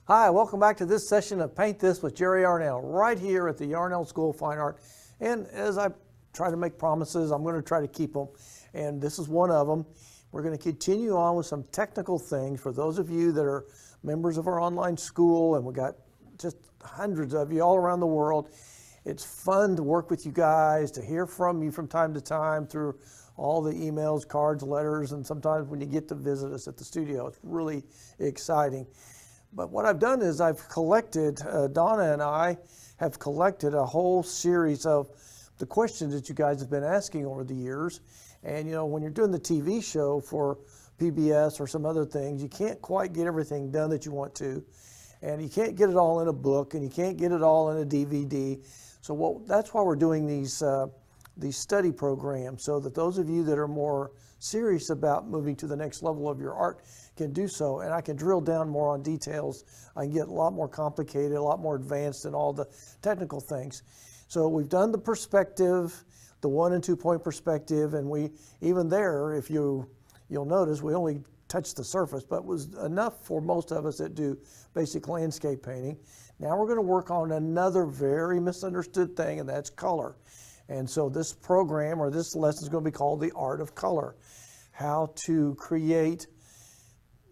Hi, welcome back to this session of Paint This with Jerry Yarnell, right here at the Yarnell School of Fine Art. And as I try to make promises, I'm going to try to keep them, and this is one of them. We're going to continue on with some technical things for those of you that are members of our online school, and we got just hundreds of you all around the world. It's fun to work with you guys, to hear from you from time to time through all the emails, cards, letters, and sometimes when you get to visit us at the studio. It's really exciting. But what I've done is I've collected, Donna and I have collected a whole series of the questions that you guys have been asking over the years. And you know, when you're doing the TV show for PBS or some other things, you can't quite get everything done that you want to. And you can't get it all in a book, and you can't get it all in a DVD. So that's why we're doing these study programs, so that those of you that are more serious about moving to the next level of your art can do so, and I can drill down more on details. I can get a lot more complicated, a lot more advanced in all the technical things. So we've done the perspective, the 1 and 2 point perspective, and we even there, if you'll notice, we only touched the surface, but it was enough for most of us that do basic landscape painting. Now we're going to work on another very misunderstood thing, and that's color. And so this program or this lesson is going to be called The Art of Color, how to create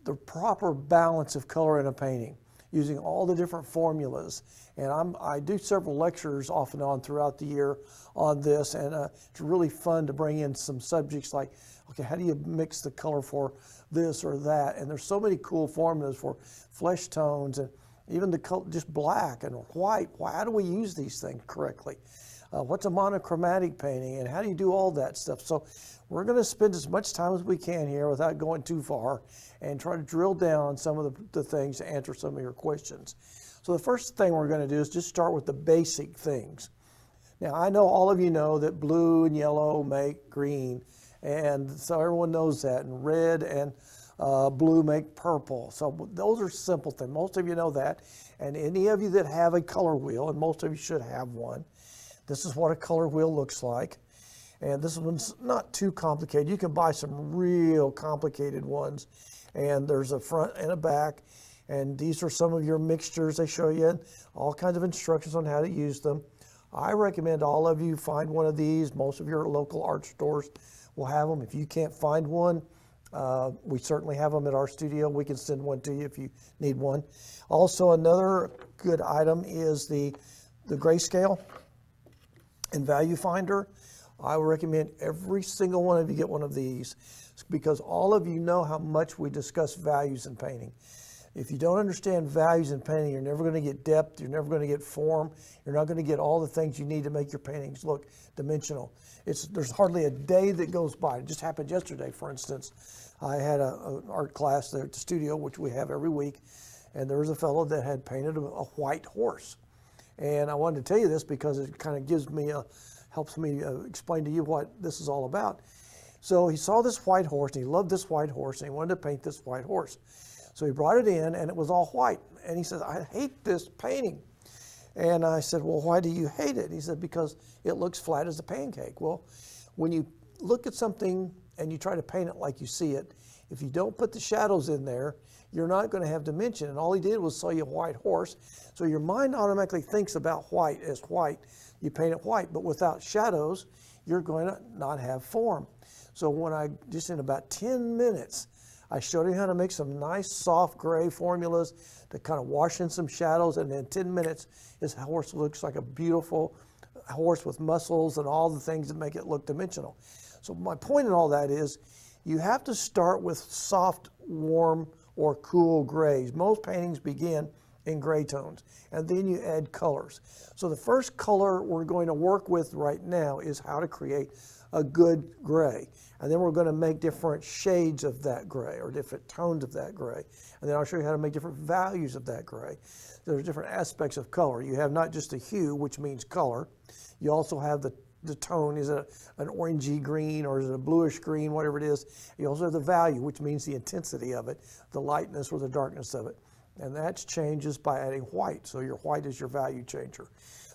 the proper balance of color in a painting using all the different formulas. And I do several lectures off and on throughout the year on this, and it's really fun to bring in some subjects like, okay, how do you mix the color for this or that? And there's so many cool formulas for flesh tones and even the color, just black and white. How do we use these things correctly? What's a monochromatic painting, and how do you do all that stuff? So we're going to spend as much time as we can here without going too far and try to drill down on some of the things to answer some of your questions. So the first thing we're going to do is just start with the basic things. Now, I know all of you know that blue and yellow make green, and so everyone knows that, and red and blue make purple. So those are simple things. Most of you know that, and any of you that have a color wheel, and most of you should have one, this is what a color wheel looks like. And this one's not too complicated. You can buy some real complicated ones. And there's a front and a back. And these are some of your mixtures they show you, all kinds of instructions on how to use them. I recommend all of you find one of these. Most of your local art stores will have them. If you can't find one, we certainly have them at our studio. We can send one to you if you need one. Also, another good item is the grayscale and value finder. I would recommend every single one of you get one of these, because all of you know how much we discuss values in painting. If you don't understand values in painting, you're never going to get depth, you're never going to get form, you're not going to get all the things you need to make your paintings look dimensional. There's hardly a day that goes by. It just happened yesterday, for instance. I had an art class there at the studio, which we have every week, and there was a fellow that had painted a white horse. And I wanted to tell you this because it kind of helps me explain to you what this is all about. So he saw this white horse, and he loved this white horse, and he wanted to paint this white horse. So he brought it in, and it was all white. And he said, I hate this painting. And I said, well, why do you hate it? He said, because it looks flat as a pancake. Well, when you look at something and you try to paint it like you see it, if you don't put the shadows in there, you're not going to have dimension. And all he did was show you a white horse. So your mind automatically thinks about white as white. You paint it white, but without shadows, you're going to not have form. So just in about 10 minutes, I showed him how to make some nice soft gray formulas to kind of wash in some shadows. And in 10 minutes, his horse looks like a beautiful horse with muscles and all the things that make it look dimensional. So my point in all that is you have to start with soft, warm, or cool grays. Most paintings begin in gray tones, and then you add colors. So the first color we're going to work with right now is how to create a good gray. And then we're going to make different shades of that gray, or different tones of that gray. And then I'll show you how to make different values of that gray. There's different aspects of color. You have not just a hue, which means color. You also have the tone. Is it an orangey green, or is it a bluish green, whatever it is. You also have the value, which means the intensity of it, the lightness or the darkness of it. And that changes by adding white. So your white is your value changer.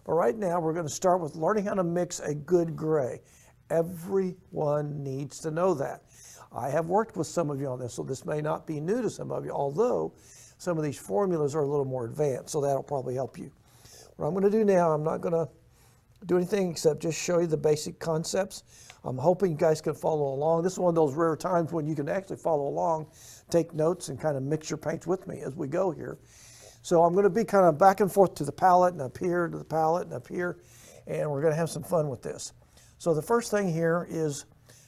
But right now we're going to start with learning how to mix a good gray. Everyone needs to know that. I have worked with some of you on this, so this may not be new to some of you, although some of these formulas are a little more advanced, so that'll probably help you. What I'm going to do now, I'm not going to do anything except just show you the basic concepts. I'm hoping you guys can follow along. This is one of those rare times when you can actually follow along, take notes, and kind of mix your paints with me as we go here. So I'm going to be kind of back and forth to the palette and up here to the palette and up here, and we're going to have some fun with this. So the first thing here is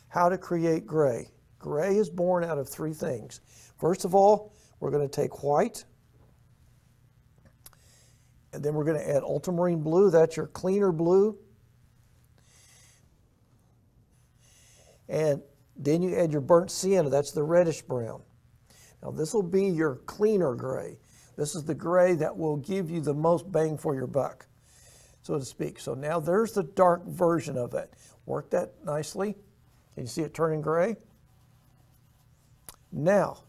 how to create gray. Gray is born out of three things. First of all, we're going to take white, and then we're going to add ultramarine blue. That's your cleaner blue. And then you add your burnt sienna. That's the reddish brown. Now this will be your cleaner gray. This is the gray that will give you the most bang for your buck, so to speak. So now there's the dark version of it. Work that nicely. Can you see it turning gray? Now,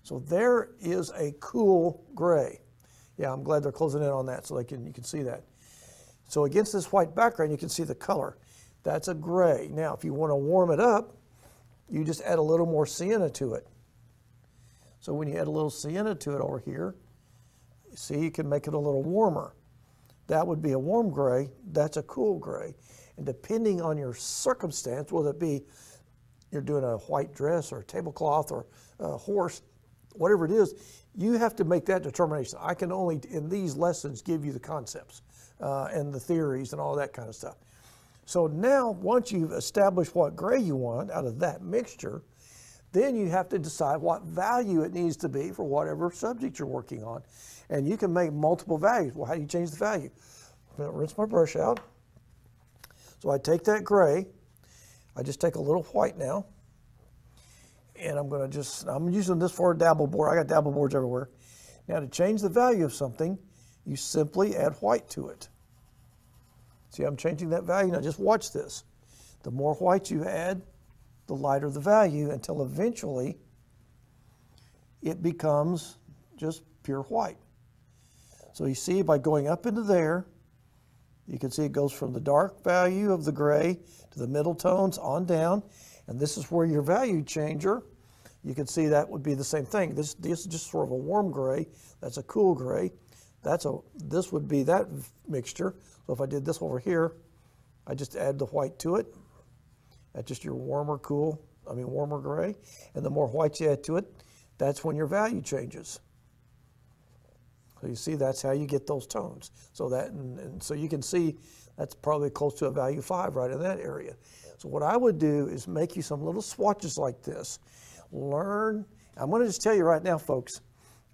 so there is a cool gray. Yeah, I'm glad they're closing in on that so you can see that. So against this white background, you can see the color. That's a gray. Now, if you want to warm it up, you just add a little more sienna to it. So when you add a little sienna to it over here, see, you can make it a little warmer. That would be a warm gray. That's a cool gray. And depending on your circumstance, whether it be you're doing a white dress or a tablecloth or a horse, whatever it is, you have to make that determination. I can only, in these lessons, give you the concepts and the theories and all that kind of stuff. So now, once you've established what gray you want out of that mixture, then you have to decide what value it needs to be for whatever subject you're working on. And you can make multiple values. Well, how do you change the value? I'm going to rinse my brush out. So I take that gray, I just take a little white now, and I'm using this for a dabble board. I got dabble boards everywhere. Now to change the value of something, you simply add white to it. See, I'm changing that value. Now just watch this. The more white you add, the lighter the value, until eventually it becomes just pure white. So you see, by going up into there, you can see it goes from the dark value of the gray to the middle tones on down, and this is where your value changer, you can see that would be the same thing. This is just sort of a warm gray. That's a cool gray. This would be that mixture. So if I did this over here, I just add the white to it. That's just your warmer gray. And the more white you add to it, that's when your value changes. So you see, that's how you get those tones. So so you can see that's probably close to a value 5 right in that area. So what I would do is make you some little swatches like this. Learn. I'm going to just tell you right now, folks,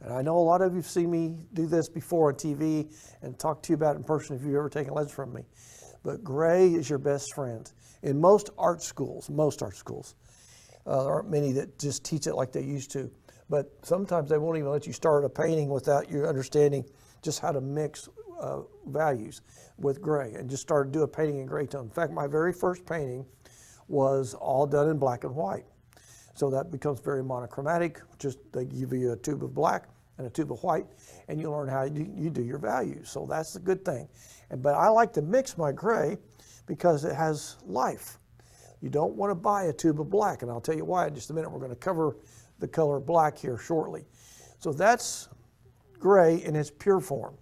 and I know a lot of you have seen me do this before on TV and talk to you about it in person if you've ever taken lessons from me. But gray is your best friend. In most art schools, there aren't many that just teach it like they used to. But sometimes they won't even let you start a painting without you understanding just how to mix values with gray, and just start to do a painting in gray tone. In fact, my very first painting was all done in black and white. So that becomes very monochromatic. Just they give you a tube of black and a tube of white, and you learn how you do your values. So that's the good thing. But I like to mix my gray because it has life. You don't want to buy a tube of black, and I'll tell you why in just a minute. We're going to cover the color black here shortly. So that's gray in its pure form.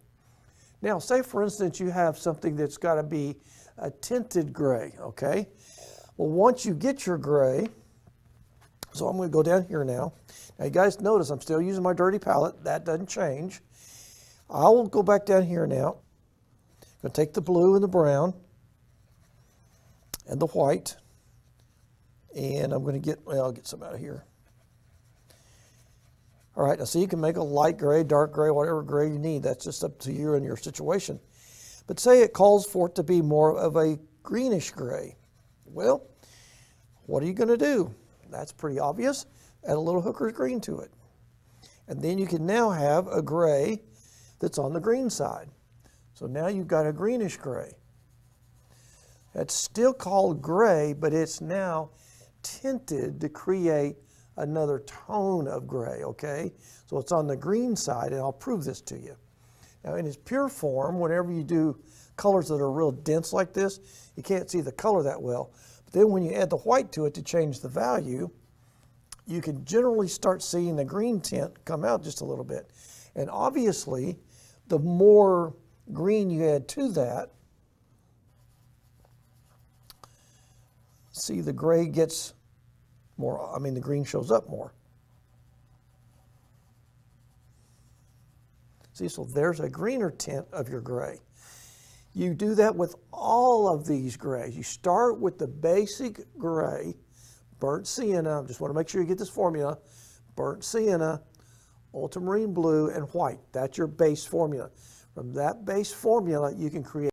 Now, say for instance you have something that's got to be a tinted gray, okay? Well, once you get your gray, so I'm going to go down here now. Now you guys notice I'm still using my dirty palette. That doesn't change. I will go back down here now. I'm going to take the blue and the brown and the white, and I'm going to I'll get some out of here. All right, now so you can make a light gray, dark gray, whatever gray you need. That's just up to you and your situation. But say it calls for it to be more of a greenish gray. Well, what are you going to do? That's pretty obvious. Add a little Hooker's green to it. And then you can now have a gray that's on the green side. So now you've got a greenish gray. That's still called gray, but it's now tinted to create another tone of gray, okay? So it's on the green side, and I'll prove this to you. Now in its pure form, whenever you do colors that are real dense like this, you can't see the color that well. But then when you add the white to it to change the value, you can generally start seeing the green tint come out just a little bit. And obviously, the more green you add to that, see the gray gets more, the green shows up more. See, so there's a greener tint of your gray. You do that with all of these grays. You start with the basic gray, burnt sienna, just want to make sure you get this formula, burnt sienna, ultramarine blue, and white. That's your base formula. From that base formula, you can create